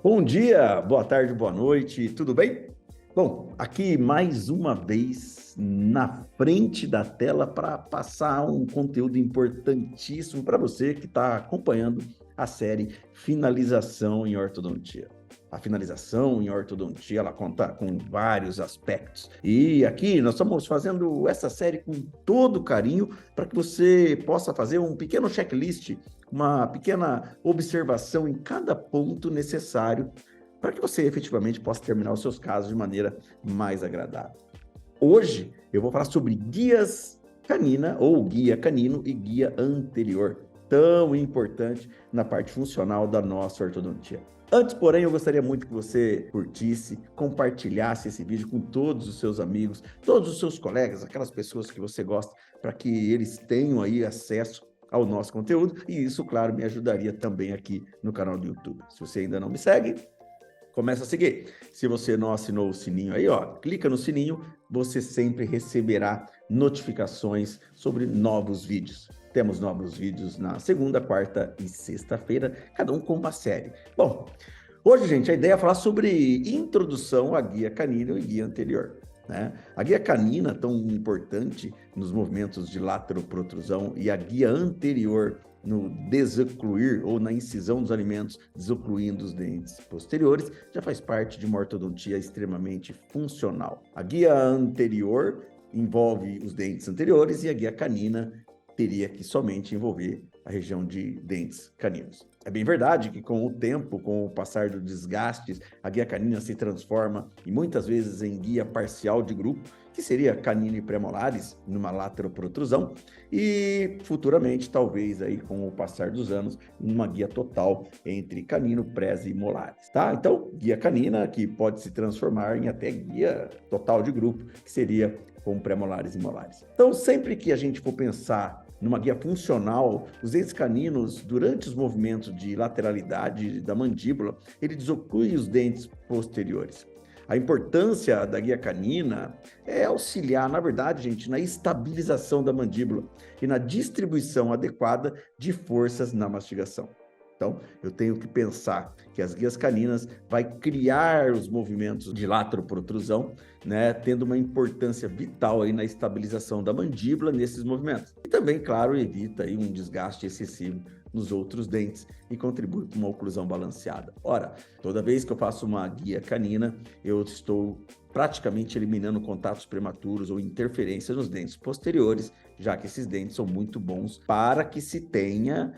Bom dia, boa tarde, boa noite, tudo bem? Bom, aqui mais uma vez na frente da tela para passar um conteúdo importantíssimo para você que está acompanhando a série Finalização em Ortodontia. A finalização em ortodontia, ela conta com vários aspectos. E aqui nós estamos fazendo essa série com todo carinho para que você possa fazer um pequeno checklist, uma pequena observação em cada ponto necessário para que você efetivamente possa terminar os seus casos de maneira mais agradável. Hoje eu vou falar sobre guias canina ou guia canino e guia anterior, tão importante na parte funcional da nossa ortodontia. Antes, porém, eu gostaria muito que você curtisse, compartilhasse esse vídeo com todos os seus amigos, todos os seus colegas, aquelas pessoas que você gosta, para que eles tenham aí acesso ao nosso conteúdo, e isso, claro, me ajudaria também aqui no canal do YouTube. Se você ainda não me segue, começa a seguir. Se você não assinou o sininho aí, ó, clica no sininho, você sempre receberá notificações sobre novos vídeos. Temos novos vídeos na segunda, quarta e sexta-feira, cada um com uma série. Bom, hoje, gente, a ideia é falar sobre introdução à guia canino e guia anterior. Né? A guia canina, tão importante nos movimentos de lateroprotrusão, e a guia anterior no desocluir ou na incisão dos alimentos, desocluindo os dentes posteriores, já faz parte de uma ortodontia extremamente funcional. A guia anterior envolve os dentes anteriores e a guia canina teria que somente envolver a região de dentes caninos. É bem verdade que com o tempo, com o passar do desgaste, a guia canina se transforma e muitas vezes em guia parcial de grupo, que seria canino e premolares, numa lateroprotrusão, e futuramente, talvez aí com o passar dos anos, uma guia total entre canino, presa e molares, tá? Então, guia canina que pode se transformar em até guia total de grupo, que seria com premolares e molares. Então, sempre que a gente for pensar numa guia funcional, os dentes caninos, durante os movimentos de lateralidade da mandíbula, ele desoclui os dentes posteriores. A importância da guia canina é auxiliar, na verdade, gente, na estabilização da mandíbula e na distribuição adequada de forças na mastigação. Então, eu tenho que pensar que as guias caninas vai criar os movimentos de lateroprotrusão, né, tendo uma importância vital aí na estabilização da mandíbula nesses movimentos. E também, claro, evita aí um desgaste excessivo nos outros dentes e contribui para uma oclusão balanceada. Ora, toda vez que eu faço uma guia canina, eu estou praticamente eliminando contatos prematuros ou interferência nos dentes posteriores, já que esses dentes são muito bons para que se tenha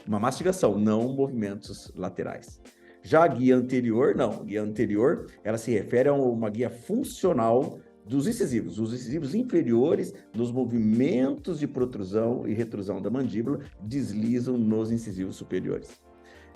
uma mastigação, não movimentos laterais. Já a guia anterior, não. A guia anterior, ela se refere a uma guia funcional dos incisivos. Os incisivos inferiores, nos movimentos de protrusão e retrusão da mandíbula, deslizam nos incisivos superiores.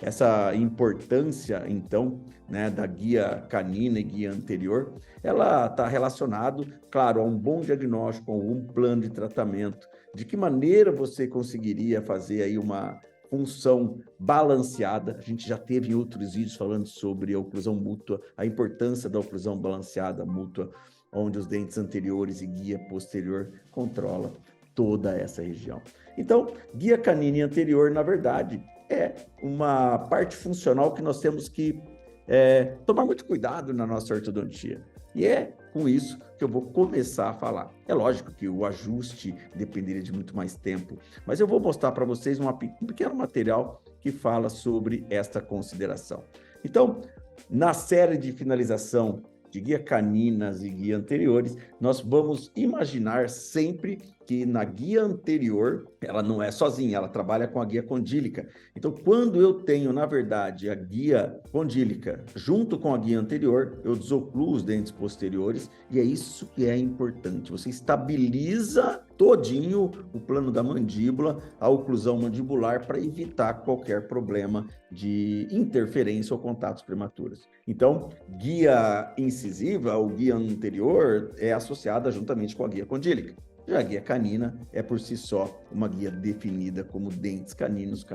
Essa importância, então, né, da guia canina e guia anterior, ela está relacionado, claro, a um bom diagnóstico, a um plano de tratamento. De que maneira você conseguiria fazer aí uma função balanceada? A gente já teve em outros vídeos falando sobre a oclusão mútua, a importância da oclusão balanceada mútua, onde os dentes anteriores e guia posterior controlam toda essa região. Então, guia canina e anterior, na verdade, é uma parte funcional que nós temos que tomar muito cuidado na nossa ortodontia. E é com isso que eu vou começar a falar. É lógico que o ajuste dependeria de muito mais tempo, mas eu vou mostrar para vocês um pequeno material que fala sobre esta consideração. Então, na série de finalização de guia caninas e guia anteriores, nós vamos imaginar sempre que na guia anterior, ela não é sozinha, ela trabalha com a guia condílica. Então, quando eu tenho, na verdade, a guia condílica junto com a guia anterior, eu desocluo os dentes posteriores e é isso que é importante. Você estabiliza todinho o plano da mandíbula, a oclusão mandibular, para evitar qualquer problema de interferência ou contatos prematuros. Então, guia incisiva, ou guia anterior, é associada juntamente com a guia condílica. Já a guia canina é por si só uma guia definida como dentes caninos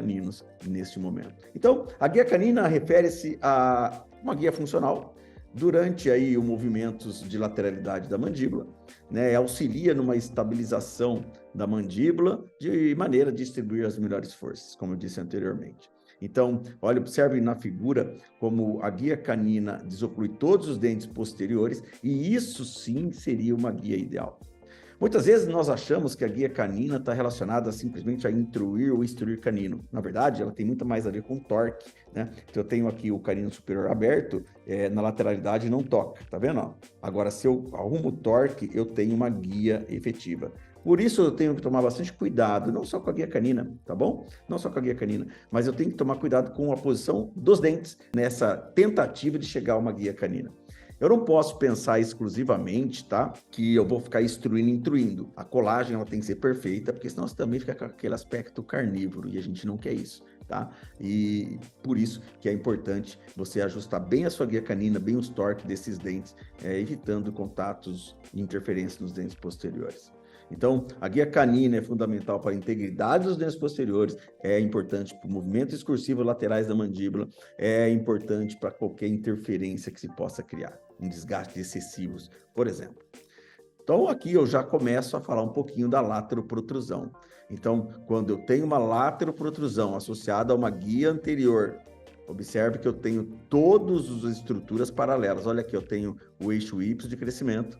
neste momento. Então, a guia canina refere-se a uma guia funcional durante aí os movimentos de lateralidade da mandíbula, né, auxilia numa estabilização da mandíbula de maneira a distribuir as melhores forças, como eu disse anteriormente. Então, olha, observe na figura como a guia canina desoclui todos os dentes posteriores, e isso sim seria uma guia ideal. Muitas vezes nós achamos que a guia canina está relacionada simplesmente a intruir ou instruir canino. Na verdade, ela tem muito mais a ver com torque, né? Então, eu tenho aqui o canino superior aberto, na lateralidade não toca, tá vendo? Ó? Agora, se eu arrumo o torque, eu tenho uma guia efetiva. Por isso, eu tenho que tomar bastante cuidado, não só com a guia canina, tá bom? Não só com a guia canina, mas eu tenho que tomar cuidado com a posição dos dentes nessa tentativa de chegar a uma guia canina. Eu não posso pensar exclusivamente, tá? Que eu vou ficar intruindo. A colagem, ela tem que ser perfeita, porque senão você também fica com aquele aspecto carnívoro, e a gente não quer isso, tá? E por isso que é importante você ajustar bem a sua guia canina, bem os torques desses dentes, evitando contatos e interferências nos dentes posteriores. Então, a guia canina é fundamental para a integridade dos dentes posteriores, é importante para o movimento excursivo laterais da mandíbula, é importante para qualquer interferência que se possa criar, um desgaste excessivos, por exemplo. Então, aqui eu já começo a falar um pouquinho da lateroprotrusão. Então, quando eu tenho uma lateroprotrusão associada a uma guia anterior, observe que eu tenho todas as estruturas paralelas. Olha aqui, eu tenho o eixo Y de crescimento,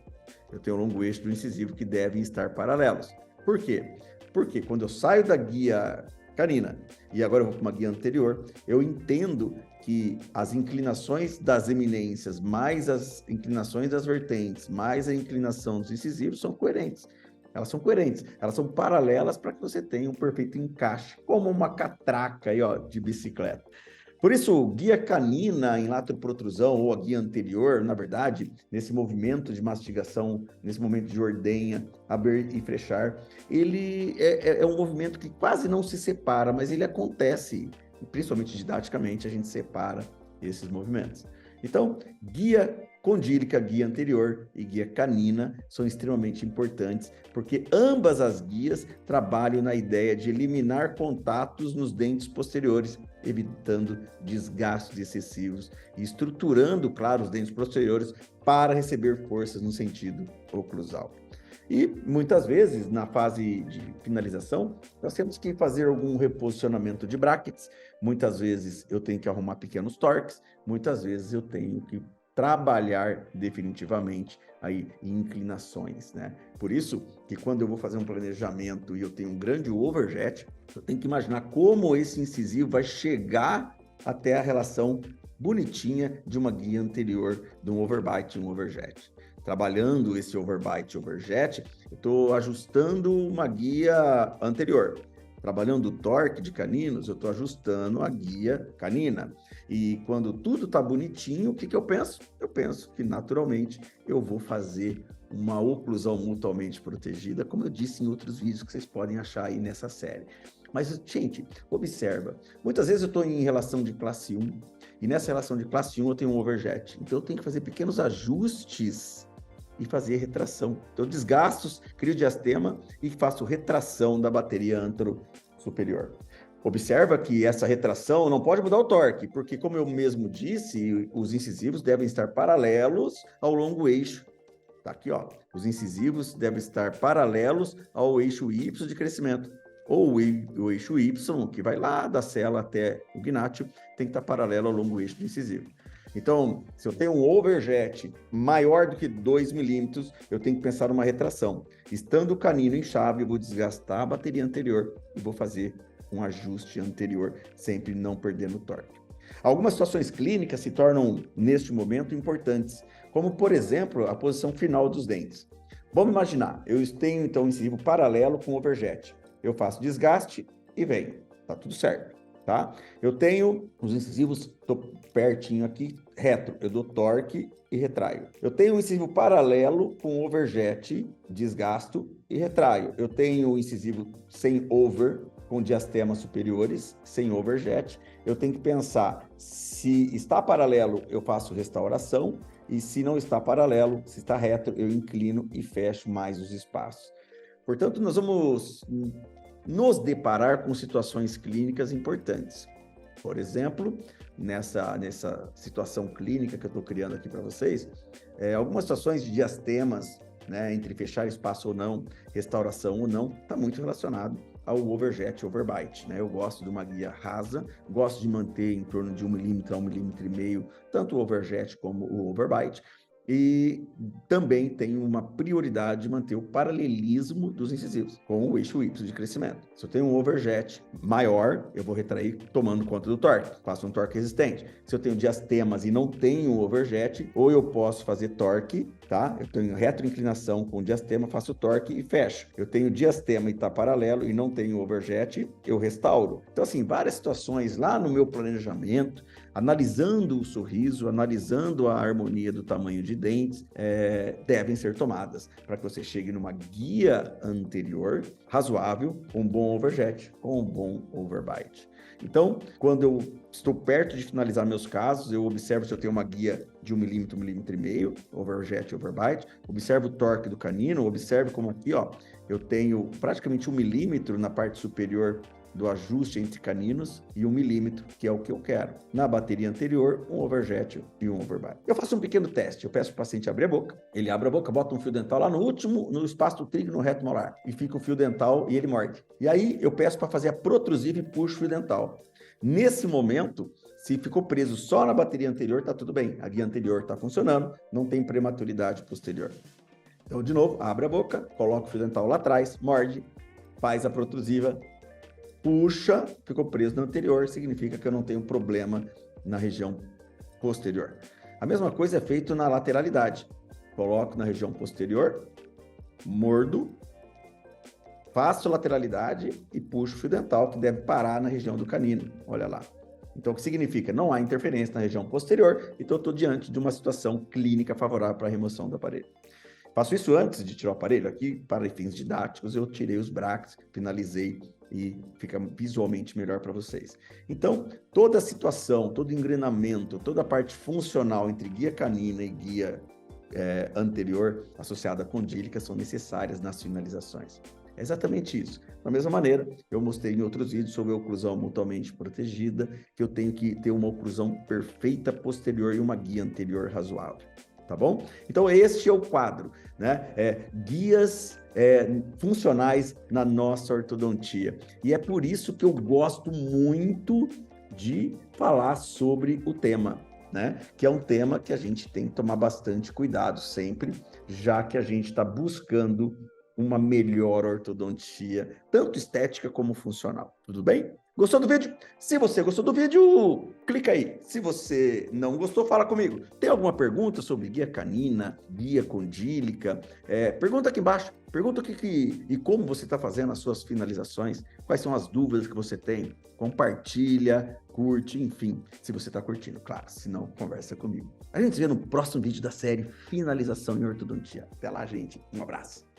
eu tenho o longo eixo do incisivo que devem estar paralelos. Por quê? Porque quando eu saio da guia canina e agora eu vou para uma guia anterior, eu entendo que as inclinações das eminências, mais as inclinações das vertentes, mais a inclinação dos incisivos são coerentes. Elas são coerentes, elas são paralelas para que você tenha um perfeito encaixe, como uma catraca aí, ó, de bicicleta. Por isso, guia canina em lateroprotrusão ou a guia anterior, na verdade, nesse movimento de mastigação, nesse momento de ordenha, abrir e fechar, ele é um movimento que quase não se separa, mas ele acontece, principalmente didaticamente, a gente separa esses movimentos. Então, guia condílica, guia anterior e guia canina são extremamente importantes, porque ambas as guias trabalham na ideia de eliminar contatos nos dentes posteriores, evitando desgastes excessivos e estruturando, claro, os dentes posteriores para receber forças no sentido oclusal. E muitas vezes, na fase de finalização, nós temos que fazer algum reposicionamento de brackets, muitas vezes eu tenho que arrumar pequenos torques, muitas vezes eu tenho que trabalhar definitivamente aí em inclinações, né? Por isso que quando eu vou fazer um planejamento e eu tenho um grande overjet, eu tenho que imaginar como esse incisivo vai chegar até a relação bonitinha de uma guia anterior, de um overbite e um overjet. Trabalhando esse overbite e overjet, eu estou ajustando uma guia anterior. Trabalhando o torque de caninos, eu estou ajustando a guia canina. E quando tudo está bonitinho, o que eu penso? Eu penso que, naturalmente, eu vou fazer uma oclusão mutuamente protegida, como eu disse em outros vídeos que vocês podem achar aí nessa série. Mas, gente, observa. Muitas vezes eu estou em relação de classe 1, e nessa relação de classe 1 eu tenho um overjet. Então, eu tenho que fazer pequenos ajustes e fazer retração. Então, eu desgasto, crio diastema e faço retração da bateria antero superior. Observa que essa retração não pode mudar o torque, porque, como eu mesmo disse, os incisivos devem estar paralelos ao longo eixo. Tá aqui, ó. Os incisivos devem estar paralelos ao eixo Y de crescimento. Ou o eixo Y, que vai lá da cela até o gnátio, tem que estar paralelo ao longo eixo do incisivo. Então, se eu tenho um overjet maior do que 2 milímetros, eu tenho que pensar numa retração. Estando o canino em chave, eu vou desgastar a bateria anterior e vou fazer um ajuste anterior, sempre não perdendo torque. Algumas situações clínicas se tornam, neste momento, importantes, como, por exemplo, a posição final dos dentes. Vamos imaginar, eu tenho, então, um incisivo paralelo com o overjet. Eu faço desgaste e venho. Tá tudo certo, tá? Eu tenho os incisivos, tô pertinho aqui, reto. Eu dou torque e retraio. Eu tenho um incisivo paralelo com overjet, desgasto e retraio. Eu tenho o incisivo sem over, com diastemas superiores, sem overjet. Eu tenho que pensar, se está paralelo, eu faço restauração, e se não está paralelo, se está reto, eu inclino e fecho mais os espaços. Portanto, nós vamos nos deparar com situações clínicas importantes. Por exemplo, nessa situação clínica que eu estou criando aqui para vocês, algumas situações de diastemas, né, entre fechar espaço ou não, restauração ou não, está muito relacionado ao overjet, overbite, né? Eu gosto de uma guia rasa, gosto de manter em torno de 1 milímetro a 1,5 milímetro, tanto o overjet como o overbite, e também tenho uma prioridade de manter o paralelismo dos incisivos com o eixo Y de crescimento. Se eu tenho um overjet maior, eu vou retrair tomando conta do torque, faço um torque resistente. Se eu tenho diastemas e não tenho overjet, ou eu posso fazer torque, tá? Eu tenho retroinclinação com diastema, faço torque e fecho. Eu tenho diastema e tá paralelo e não tenho overjet, eu restauro. Então, assim, várias situações lá no meu planejamento, analisando o sorriso, analisando a harmonia do tamanho de dentes, devem ser tomadas para que você chegue numa guia anterior razoável, com um bom overjet, com um bom overbite. Então, quando eu estou perto de finalizar meus casos, eu observo se eu tenho uma guia de 1 milímetro, 1,5 milímetro, overjet, overbite, observo o torque do canino, observo como aqui, ó, eu tenho praticamente 1 milímetro na parte superior do ajuste entre caninos e 1 milímetro, que é o que eu quero. Na bateria anterior, um overjet e um overbite. Eu faço um pequeno teste, eu peço para o paciente abrir a boca, ele abre a boca, bota um fio dental lá no último, no espaço do trígono reto molar, e fica o fio dental e ele morde. E aí eu peço para fazer a protrusiva e puxo o fio dental. Nesse momento, se ficou preso só na bateria anterior, está tudo bem. A guia anterior está funcionando, não tem prematuridade posterior. Então, de novo, abre a boca, coloca o fio dental lá atrás, morde, faz a protrusiva, puxa, ficou preso no anterior, significa que eu não tenho problema na região posterior. A mesma coisa é feito na lateralidade. Coloco na região posterior, mordo, faço lateralidade e puxo o fio dental, que deve parar na região do canino. Olha lá. Então, o que significa? Não há interferência na região posterior, então eu estou diante de uma situação clínica favorável para a remoção do aparelho. Faço isso antes de tirar o aparelho. Aqui, para fins didáticos, eu tirei os brackets, finalizei e fica visualmente melhor para vocês. Então, toda a situação, todo engrenamento, toda a parte funcional entre guia canina e guia anterior associada à condílica são necessárias nas finalizações. É exatamente isso. Da mesma maneira, eu mostrei em outros vídeos sobre a oclusão mutuamente protegida, que eu tenho que ter uma oclusão perfeita posterior e uma guia anterior razoável. Tá bom? Então, este é o quadro, né? Guias funcionais na nossa ortodontia. E é por isso que eu gosto muito de falar sobre o tema, né? Que é um tema que a gente tem que tomar bastante cuidado sempre, já que a gente está buscando uma melhor ortodontia, tanto estética como funcional. Tudo bem? Gostou do vídeo? Se você gostou do vídeo, clica aí. Se você não gostou, fala comigo. Tem alguma pergunta sobre guia canina, guia condílica? Pergunta aqui embaixo. Pergunta o que e como você está fazendo as suas finalizações. Quais são as dúvidas que você tem? Compartilha, curte, enfim. Se você está curtindo, claro. Se não, conversa comigo. A gente se vê no próximo vídeo da série Finalização em Ortodontia. Até lá, gente. Um abraço.